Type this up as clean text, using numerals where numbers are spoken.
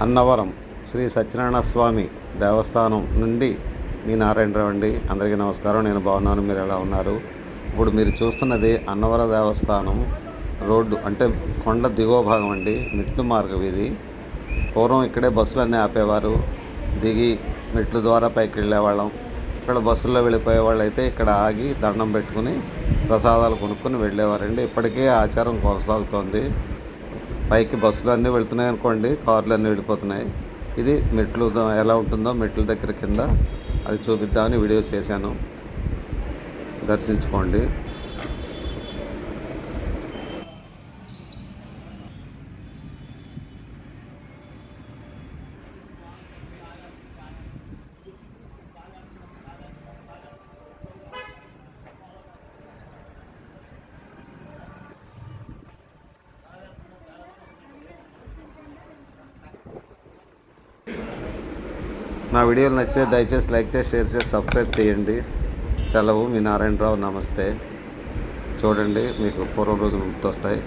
అన్నవరం శ్రీ సత్యనారాయణ స్వామి దేవస్థానం నుండి మీ నారాయణరావు అండి. అందరికీ నమస్కారం. నేను బాగున్నాను, మీరు ఎలా ఉన్నారు? ఇప్పుడు మీరు చూస్తున్నది అన్నవరం దేవస్థానం రోడ్డు, అంటే కొండ దిగువ భాగం అండి. మెట్లు మార్గం ఇది. పూర్వం ఇక్కడే బస్సులన్నీ ఆపేవారు, దిగి మెట్ల ద్వారా పైకి వెళ్ళేవాళ్ళం. ఇక్కడ బస్సుల్లో వెళ్ళిపోయే వాళ్ళు అయితే ఇక్కడ ఆగి దండం పెట్టుకుని ప్రసాదాలు కొనుక్కొని వెళ్ళేవారండి. ఇప్పటికీ ఆచారం కొనసాగుతోంది. పైకి బస్సులు అన్నీ వెళ్తున్నాయి అనుకోండి, కార్లు అన్నీ వెళ్ళిపోతున్నాయి. ఇది మెట్లు ఎలా ఉంటుందో మెట్ల దగ్గర కింద అది చూపిద్దామని వీడియో చేశాను. దర్శించుకోండి. నా వీడియోలు నచ్చితే దయచేసి లైక్ చేసి, షేర్ చేసి, సబ్స్క్రైబ్ చేయండి. సెలవు. మీ నారాయణరావు. నమస్తే. చూడండి, మీకు పూర్వ రోజులు గుర్తొస్తాయి.